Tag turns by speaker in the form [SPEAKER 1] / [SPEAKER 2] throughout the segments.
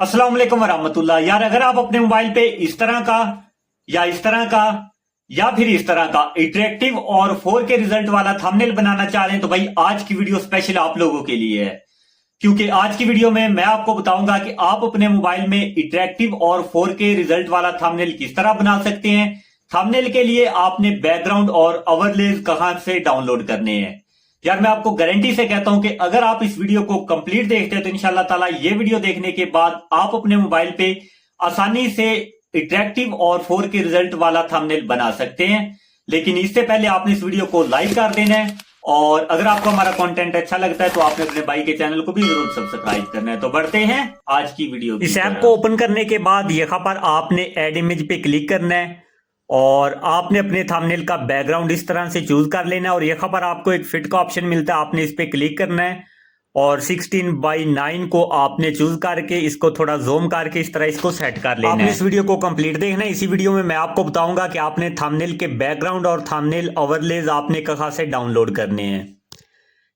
[SPEAKER 1] अस्सलाम वालेकुम वरहमतुल्लाह। यार अगर आप अपने मोबाइल पे इस तरह का या इस तरह का या फिर इस तरह का इंटरेक्टिव और 4K रिजल्ट वाला थंबनेल बनाना चाह रहे हैं तो भाई आज की वीडियो स्पेशल आप लोगों के लिए है। क्योंकि आज की वीडियो में मैं आपको बताऊंगा कि आप अपने मोबाइल में इंटरेक्टिव और 4K रिजल्ट वाला थंबनेल किस तरह बना सकते हैं। थंबनेल के लिए आपने बैकग्राउंड और ओवरलेज कहां से डाउनलोड करने हैं। यार मैं आपको गारंटी से कहता हूं कि अगर आप इस वीडियो को कंप्लीट देखते हैं तो इंशाल्लाह ताला ये वीडियो देखने के बाद आप अपने मोबाइल पे आसानी से इंटरेक्टिव और 4K रिजल्ट वाला थंबनेल बना सकते हैं। लेकिन इससे पहले आपने इस वीडियो को लाइक कर देना है और अगर आपको हमारा कंटेंट अच्छा लगता है तो आपने अपने भाई के चैनल को भी जरूर सब्सक्राइब करना है। तो बढ़ते हैं आज की वीडियो की। इस ऐप को ओपन करने के बाद यहाँ पर आपने ऐड इमेज पे क्लिक करना है और आपने अपने थंबनेल का बैकग्राउंड इस तरह से चूज कर लेना है और यहाँ पर आपको एक फिट का ऑप्शन मिलता है, आपने इस पे क्लिक करना है और 16:9 को आपने चूज करके इसको थोड़ा जूम करके इस तरह इसको सेट कर लेना है। आपने इस वीडियो को कंप्लीट देखना है। इसी वीडियो में मैं आपको बताऊंगा कि आपने थंबनेल के बैकग्राउंड और थंबनेल ओवरलेज आपने कहां से डाउनलोड करने हैं।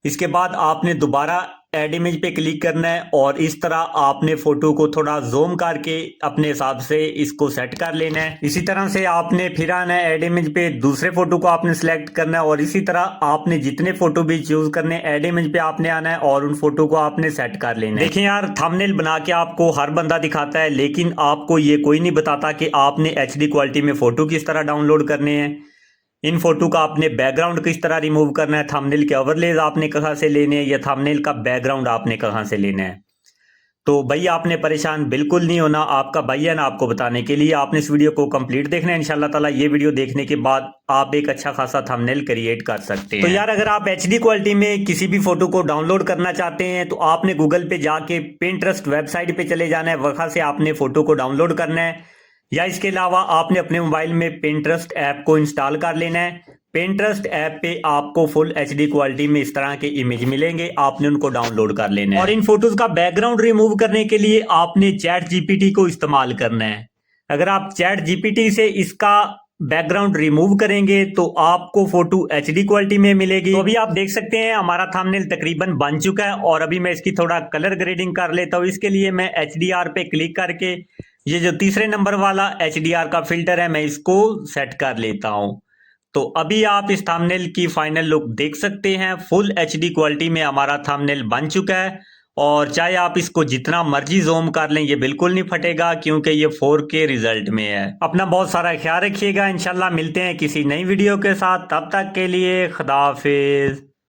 [SPEAKER 1] इसके बाद आपने दोबारा ऐड इमेज पे क्लिक करना है और इस तरह आपने फोटो को थोड़ा जूम करके अपने हिसाब से इसको सेट कर लेना है। इसी तरह से आपने फिर आना है ऐड इमेज पे, दूसरे फोटो को आपने सिलेक्ट करना है और इसी तरह आपने जितने फोटो भी चूज करने ऐड इमेज पे आपने आना है और उन फोटो को आपने सेट कर लेना है। देखिए यार, थंबनेल बना के आपको हर बंदा दिखाता है लेकिन आपको ये कोई नहीं बताता कि आपने HD क्वालिटी में फोटो किस तरह डाउनलोड करने हैं, इन फोटो का आपने बैकग्राउंड किस तरह रिमूव करना है, थंबनेल के ओवरलेज आपने कहां से लेने हैं या थंबनेल का बैकग्राउंड आपने कहां से लेना है। तो भाई आपने परेशान बिल्कुल नहीं होना, आपका भाई है ना आपको बताने के लिए। आपने इस वीडियो को कंप्लीट देखना है। इंशाल्लाह ताला ये वीडियो देखने के बाद आप एक अच्छा खासा थंबनेल क्रिएट कर सकते हैं। तो यार अगर आप HD क्वालिटी में किसी भी फोटो को डाउनलोड करना चाहते हैं तो आपने गूगल पे जाके पिंटरेस्ट वेबसाइट पे चले जाना है, वहां से आपने फोटो को डाउनलोड करना है। या इसके अलावा आपने अपने मोबाइल में पिंटरेस्ट ऐप को इंस्टॉल कर लेना है। पिंटरेस्ट ऐप पे आपको फुल HD क्वालिटी में इस तरह के इमेज मिलेंगे, आपने उनको डाउनलोड कर लेना है। और इन फोटोज का बैकग्राउंड रिमूव करने के लिए आपने चैट GPT को इस्तेमाल करना है। अगर आप चैट GPT से इसका बैकग्राउंड रिमूव करेंगे तो आपको फोटो HD क्वालिटी में मिलेगी। तो अभी आप देख सकते हैं हमारा थंबनेल तकरीबन बन चुका है और अभी मैं इसकी थोड़ा कलर ग्रेडिंग कर लेता हूँ। इसके लिए मैं HDR पे क्लिक करके ये जो तीसरे नंबर वाला HDR का फिल्टर है मैं इसको सेट कर लेता हूं। तो अभी आप इस थंबनेल की फाइनल लुक देख सकते हैं। फुल HD क्वालिटी में हमारा थंबनेल बन चुका है और चाहे आप इसको जितना मर्जी जूम कर लें ये बिल्कुल नहीं फटेगा क्योंकि ये 4K रिजल्ट में है। अपना बहुत सारा ख्याल रखिएगा। इंशाल्लाह मिलते हैं किसी नई वीडियो के साथ, तब तक के लिए खुदा हाफिज।